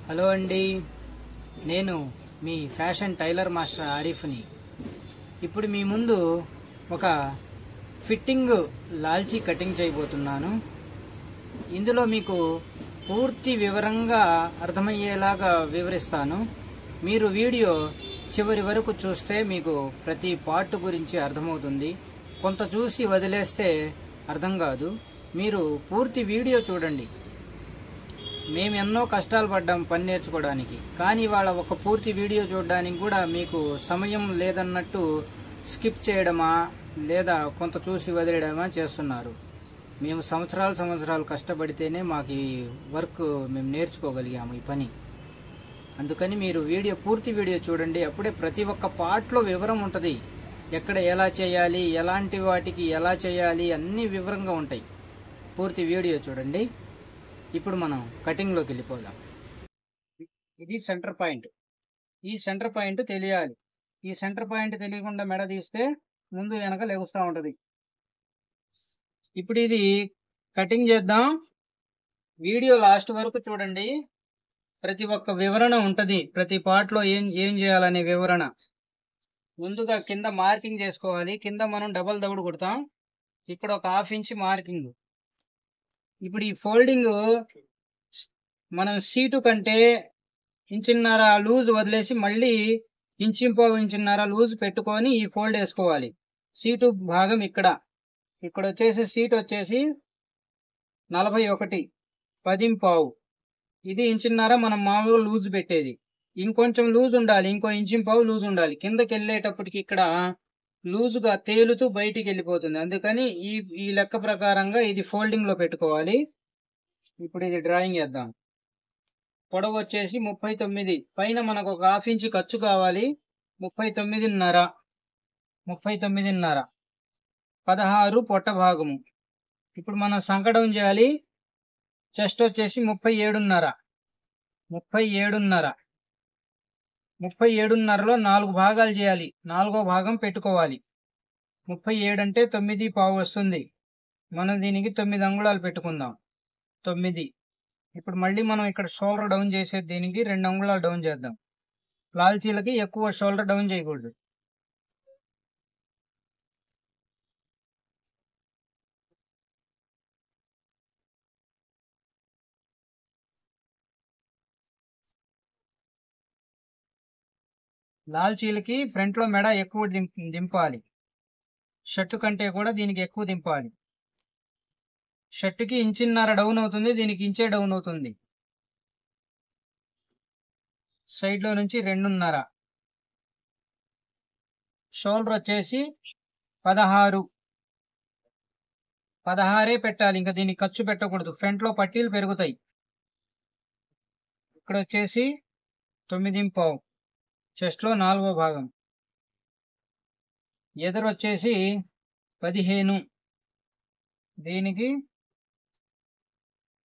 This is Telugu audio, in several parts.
హలో అండి, నేను మీ ఫ్యాషన్ టైలర్ మాస్టర్ ఆరిఫ్ని. ఇప్పుడు మీ ముందు ఒక ఫిట్టింగ్ లాల్చీ కటింగ్ చేయబోతున్నాను. ఇందులో మీకు పూర్తి వివరంగా అర్థమయ్యేలాగా వివరిస్తాను. మీరు వీడియో చివరి వరకు చూస్తే మీకు ప్రతి పార్ట్ గురించి అర్థమవుతుంది. కొంత చూసి వదిలేస్తే అర్థం కాదు. మీరు పూర్తి వీడియో చూడండి. మేము ఎన్నో కష్టాలు పడ్డాం పని నేర్చుకోవడానికి, కానీ వాళ్ళ ఒక పూర్తి వీడియో చూడడానికి కూడా మీకు సమయం లేదన్నట్టు స్కిప్ చేయడమా లేదా కొంత చూసి వదిలేయడమా చేస్తున్నారు. మేము సంవత్సరాలు కష్టపడితేనే మాకు ఈ వర్క్ మేము నేర్చుకోగలిగాము, ఈ పని. అందుకని మీరు పూర్తి వీడియో చూడండి. అప్పుడే ప్రతి ఒక్క పార్ట్లో వివరం ఉంటుంది. ఎక్కడ ఎలా చేయాలి, ఎలాంటి వాటికి ఎలా చేయాలి అన్నీ వివరంగా ఉంటాయి. పూర్తి వీడియో చూడండి. ఇప్పుడు మనం కటింగ్లోకి వెళ్ళిపోదాం. ఇది సెంటర్ పాయింట్. ఈ సెంటర్ పాయింట్ తెలియాలి. ఈ సెంటర్ పాయింట్ తెలియకుండా మెడ తీస్తే ముందు వెనక లెగుస్తూ ఉంటుంది. ఇప్పుడు ఇది కటింగ్ చేద్దాం. వీడియో లాస్ట్ వరకు చూడండి. ప్రతి ఒక్క వివరణ ఉంటుంది. ప్రతి పార్ట్లో ఏం చేయాలనే వివరణ. ముందుగా కింద మార్కింగ్ చేసుకోవాలి. కింద మనం డబల్ దౌడు కొడతాం. ఇక్కడ ఒక 1/2 ఇంచ్ మార్కింగ్. ఇప్పుడు ఈ ఫోల్డింగ్ మనం సీటు కంటే ఇంచున్నర లూజ్ వదిలేసి మళ్ళీ ఇంచున్నర లూజ్ పెట్టుకొని ఈ ఫోల్డ్ వేసుకోవాలి. సీటు భాగం ఇక్కడ వచ్చేసి సీట్ వచ్చేసి 41 10 ఇది ఇంచున్నర మనం మామూలుగా లూజ్ పెట్టేది. ఇంకొంచెం లూజ్ ఉండాలి, ఇంకో 1 ఇంచు లూజ్ ఉండాలి. కిందకి వెళ్ళేటప్పటికి ఇక్కడ లూజుగా తేలుతూ బయటికి వెళ్ళిపోతుంది. అందుకని ఈ లెక్క ప్రకారంగా ఇది ఫోల్డింగ్ లో పెట్టుకోవాలి. ఇప్పుడు ఇది డ్రాయింగ్ చేద్దాం. పొడవు వచ్చేసి 39. పైన మనకు ఒక 1/2 ఇంచ్ ఖర్చు కావాలి. 39.5 16 పొట్ట భాగము. ఇప్పుడు మనం సంకడం చేయాలి. చెస్ట్ వచ్చేసి 37.5 37.5లో 4 భాగాలు చేయాలి. 4వ భాగం పెట్టుకోవాలి. 37 అంటే 9.5 వస్తుంది. మనం దీనికి 9 అంగుళాలు పెట్టుకుందాం. 9. ఇప్పుడు మళ్ళీ మనం ఇక్కడ షోల్డర్ డౌన్ చేసేది దీనికి 2 అంగుళాలు డౌన్ చేద్దాం. లాల్చీలకి ఎక్కువ షోల్డర్ డౌన్ చేయకూడదు. లాల్చీలకి ఫ్రంట్ లో మెడ ఎక్కువ దింపాలి. షర్టు కంటే కూడా దీనికి ఎక్కువ దింపాలి. షర్టుకి ఇంచున్నర డౌన్ అవుతుంది, దీనికి ఇంచే డౌన్ అవుతుంది. సైడ్ లో నుంచి 2.5. షోల్డర్ వచ్చేసి 16 పెట్టాలి. ఇంకా దీనికి ఖర్చు పెట్టకూడదు. ఫ్రంట్ లో పట్టీలు పెరుగుతాయి. ఇక్కడ వచ్చేసి 9.5. చెస్ట్ లో 4వ భాగం. ఎదురు వచ్చేసి 15. దీనికి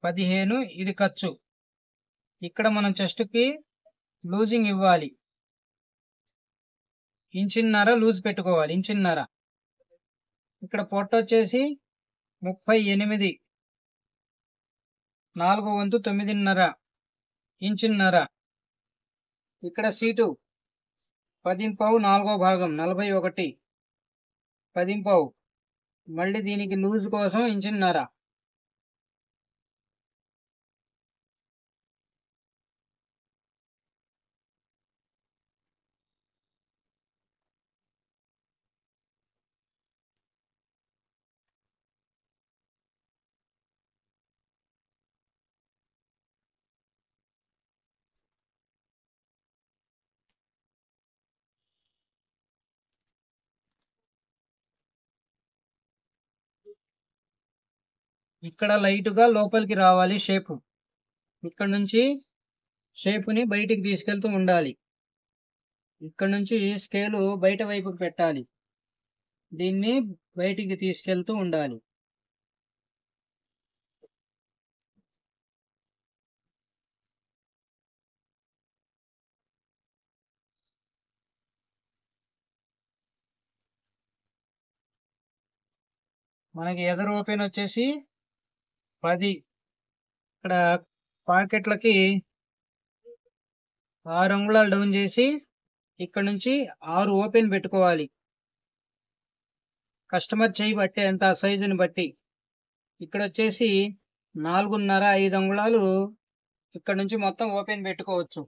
15. ఇది ఖర్చు. ఇక్కడ మనం చెస్ట్ కి లూజింగ్ ఇవ్వాలి. ఇంచున్నర లూజ్ పెట్టుకోవాలి. ఇంచున్నర. ఇక్కడ పొట్ట వచ్చేసి 38. 4వ వంతు 9.5 ఇంచున్నర. ఇక్కడ సీటు 10.5 4వ భాగం 41 10.5. మళ్ళీ దీనికి లూజ్ కోసం ఇంచున్నర. ఇక్కడ లైట్గా లోపలికి రావాలి షేపు. ఇక్కడ నుంచి షేపుని బయటికి తీసుకెళ్తూ ఉండాలి. ఇక్కడ నుంచి స్కేలు బయట వైపుకి పెట్టాలి. దీన్ని బయటికి తీసుకెళ్తూ ఉండాలి. మనకి ఎదరు ఓపెన్ వచ్చేసి 10. ఇక్కడ పాకెట్లకి 6 అంగుళాలు డౌన్ చేసి ఇక్కడ నుంచి 6 ఓపెన్ పెట్టుకోవాలి. కస్టమర్ చేయి బట్టి ఎంత సైజుని బట్టి. ఇక్కడ వచ్చేసి 4.5 5 అంగుళాలు ఇక్కడ నుంచి మొత్తం ఓపెన్ పెట్టుకోవచ్చు.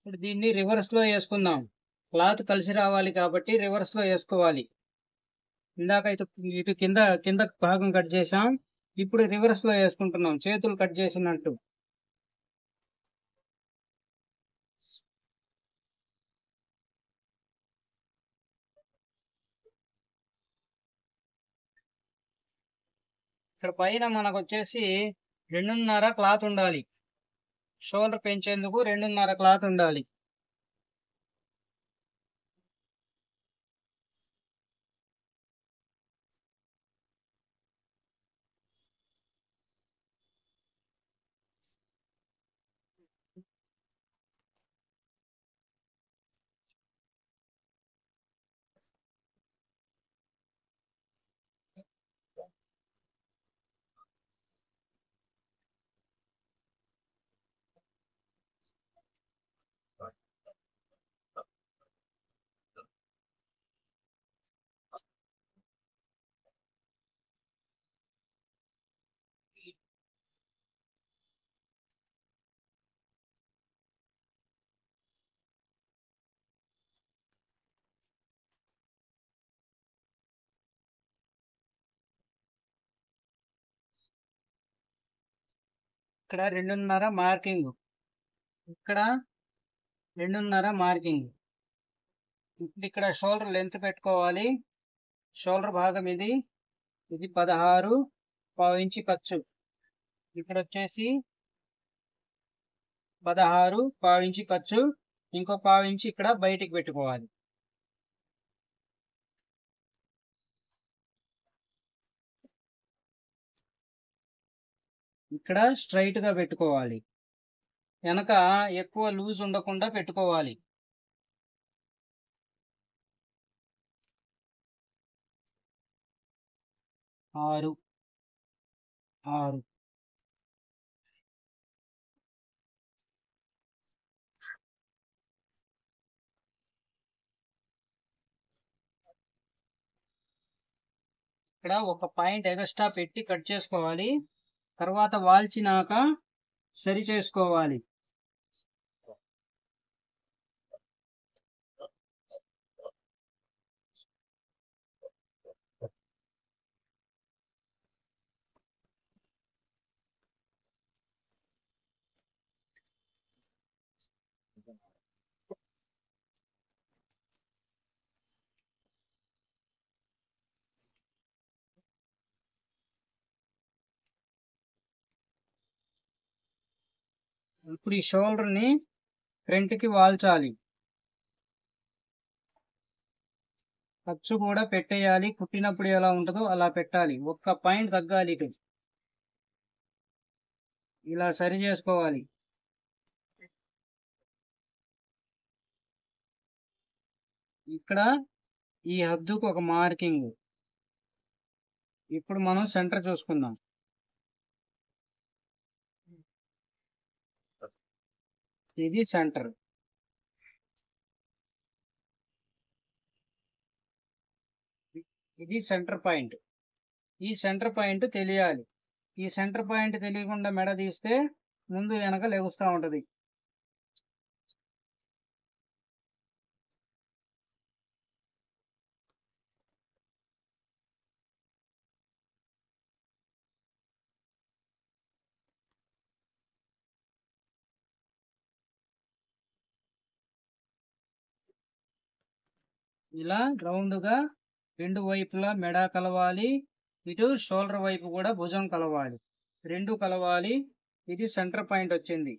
ఇప్పుడు దీన్ని రివర్స్ లో వేసుకుందాం. క్లాత్ కలిసి రావాలి కాబట్టి రివర్స్ లో వేసుకోవాలి. ఇందాక ఇటు కింద కింద భాగం కట్ చేసాం, ఇప్పుడు రివర్స్ లో వేసుకుంటున్నాం చేతులు కట్ చేసినట్టు. ఇక్కడ పైన మనకు వచ్చేసి 2.5 క్లాత్ ఉండాలి. షోల్డర్ పెంచేందుకు 2.5 క్లాత్ ఉండాలి. ఇక్కడ 2.5 మార్కింగ్, ఇక్కడ 2.5 మార్కింగ్. ఇప్పుడు ఇక్కడ షోల్డర్ లెంత్ పెట్టుకోవాలి. షోల్డర్ భాగం ఇది 16 ఇంచి ఖర్చు. ఇక్కడ వచ్చేసి 16 ఇంచి ఖర్చు, ఇంకో 1/2 ఇంచి ఇక్కడ బయటికి పెట్టుకోవాలి. ఇక్కడ స్ట్రైట్ గా పెట్టుకోవాలి. వెనక ఎక్కువ లూజ్ ఉండకుండా పెట్టుకోవాలి. ఆరు ఆరు ఇక్కడ ఒక పాయింట్ ఎక్స్ట్రా పెట్టి కట్ చేసుకోవాలి. తర్వాత వాల్చినాక సరి చేసుకోవాలి. ఇప్పుడు ఈ షోల్డర్ ని ఫ్రంట్ కి వాల్చాలి. ఖర్చు కూడా పెట్టేయాలి. కుట్టినప్పుడు ఎలా ఉంటుందో అలా పెట్టాలి. ఒక్క పాయింట్ తగ్గాలి. ఇటు ఇలా సరి చేసుకోవాలి. ఇక్కడ ఈ హద్దుకు ఒక మార్కింగ్. ఇప్పుడు మనం సెంటర్ చూసుకుందాం. ఇది సెంటర్. ఇది సెంటర్ పాయింట్. ఈ సెంటర్ పాయింట్ తెలియాలి. ఈ సెంటర్ పాయింట్ తెలియకుండా మెడ తీస్తే ముందు వెనక లెగుస్తూ ఉంటది. ఇలా రౌండ్గా రెండు వైపులా మెడ కలవాలి, ఇటు షోల్డర్ వైపు కూడా భుజం కలవాలి, రెండు కలవాలి. ఇది సెంటర్ పాయింట్ వచ్చింది.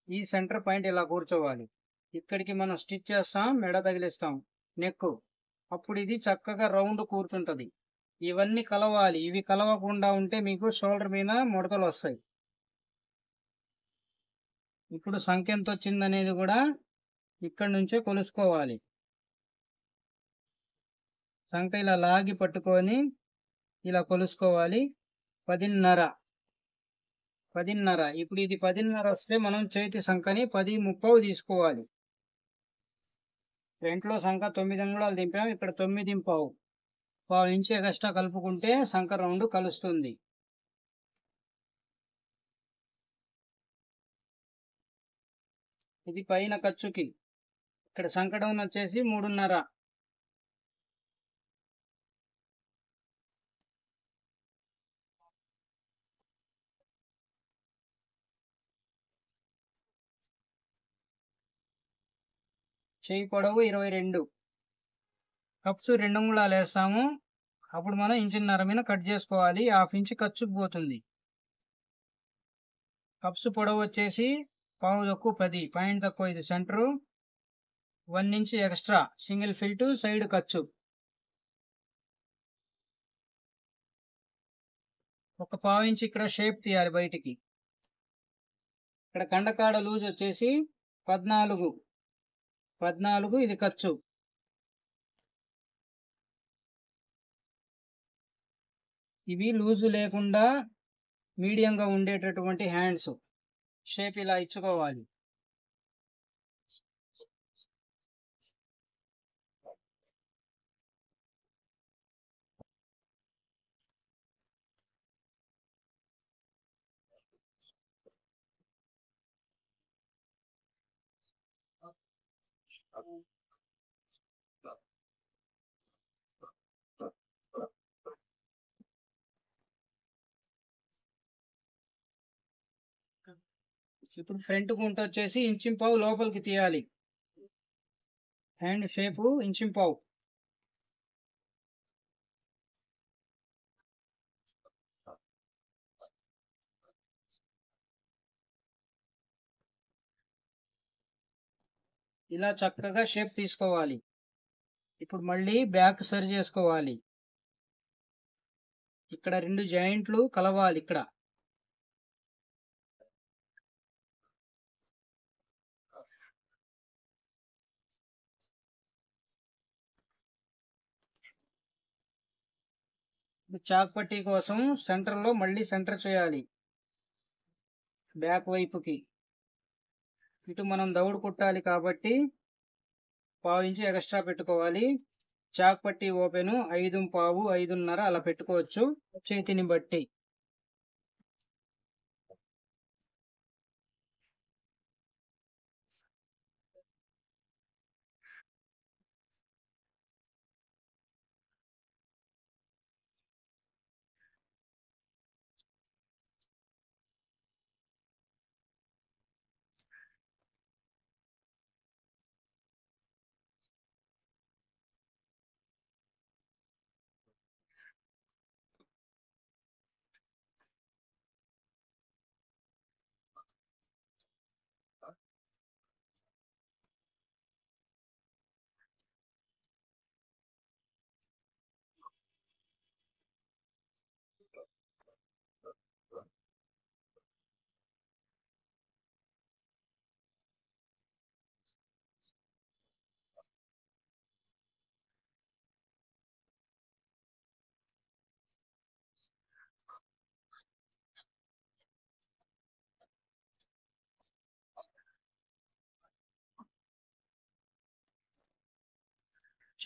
ఈ సెంటర్ పాయింట్ ఇలా కూర్చోవాలి. ఇక్కడికి మనం స్టిచ్ చేస్తాం, మెడ తగిలిస్తాం, నెక్. అప్పుడు ఇది చక్కగా రౌండ్ కూర్చుంటది. ఇవన్నీ కలవాలి. ఇవి కలవకుండా ఉంటే మీకు షోల్డర్ మీద ముడతలు వస్తాయి. ఇప్పుడు సంఖ్య ఎంత వచ్చిందనేది కూడా ఇక్కడ నుంచే కొలుసుకోవాలి. సంఖ్య ఇలా లాగి పట్టుకొని ఇలా కొలుసుకోవాలి. 10:30. 10:30. ఇప్పుడు ఇది 10:30 వస్తే మనం చేతి సంఖ్యని 10:30 తీసుకోవాలి. ఫ్రంట్లో సంఖ్య 9 అంగుళాలు దింపాం, ఇక్కడ 9:15. పావు ఇంచు ఎక్స్ట్రా కలుపుకుంటే సంఖ్య రౌండ్ కలుస్తుంది. ఇది పైన ఖర్చుకి. ఇక్కడ సంఖ్య డౌన్ వచ్చేసి 3:30. చేయి పొడవు 22. కప్స్ 2 అంగుళాలు వేస్తాము. అప్పుడు మనం ఇంచున్నర మీద కట్ చేసుకోవాలి. 1/2 ఇంచు ఖర్చుకు పోతుంది. కప్స్ పొడవు వచ్చేసి పావు తక్కువ 10, పాయింట్ తక్కువ. ఇది సెంటరు. 1 ఇంచు ఎక్స్ట్రా సింగిల్ ఫిల్ట్ సైడ్ ఖర్చు. ఒక పావు ఇంచు ఇక్కడ షేప్ తీయాలి బయటికి. ఇక్కడ కండకాడ లూజ్ వచ్చేసి 14. ఇది ఖర్చు. ఇవి లూజు లేకుండా మీడియంగా ఉండేటటువంటి హ్యాండ్స్. షేప్ ఇలా ఇచ్చుకోవాలి. ఇప్పుడు ఫ్రంట్ గుంట వచ్చేసి 1.5 ఇంచు లోపలికి తీయాలి. Hand shape 1.5 inch. ఇలా చక్కగా షేప్ తీసుకోవాలి. ఇప్పుడు మళ్ళీ బ్యాక్ సరి చేసుకోవాలి. ఇక్కడ 2 జాయింట్లు కలవాలి. ఇక్కడ చాక్ పట్టీ కోసం సెంటర్లో మళ్ళీ సెంటర్ చేయాలి. బ్యాక్ వైపుకి ఇటు మనం దౌడు కుట్టాలి కాబట్టి పావు ఇంచు ఎక్స్ట్రా పెట్టుకోవాలి. చాక్ పట్టీ ఓపెన్ 5:15, 5:30 అలా పెట్టుకోవచ్చు చేతిని బట్టి.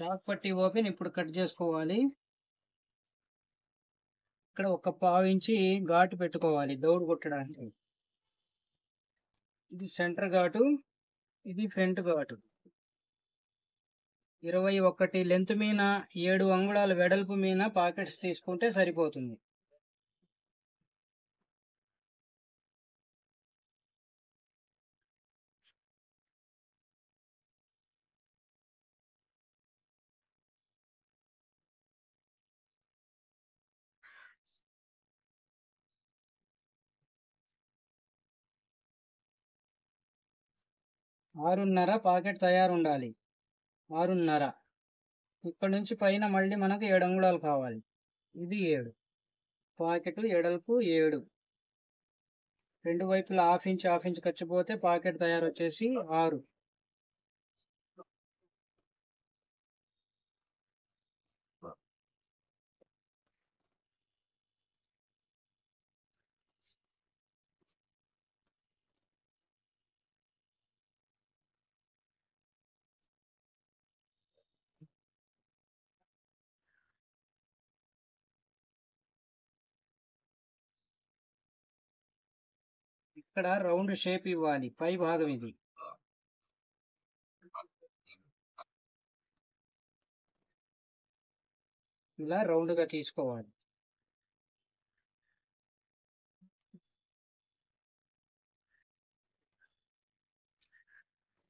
చాక్ పట్టి ఓపెన్ ఇప్పుడు కట్ చేసుకోవాలి. ఇక్కడ ఒక పావు ఇంచి ఘాటు పెట్టుకోవాలి దౌడు కొట్టడానికి. ఇది సెంటర్ ఘాటు, ఇది ఫ్రంట్ ఘాటు. 21 లెంత్ మీద 7 అంగుళాల వెడల్పు మీద పాకెట్స్ తీసుకుంటే సరిపోతుంది. ఆరున్నర పాకెట్ తయారు ఉండాలి. 6:30. ఇక్కడ నుంచి పైన మళ్ళీ మనకు 7 అంగుళాలు కావాలి. ఇది 7. పాకెట్ ఎడల్పు 7. రెండు వైపులా హాఫ్ ఇంచ్ ఖర్చుపోతే పాకెట్ తయారు వచ్చేసి 6. ఇక్కడ రౌండ్ షేప్ ఇవ్వాలి. పై భాగం ఇది. ఇలా రౌండ్ గా తీసుకోవాలి.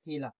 ఇలా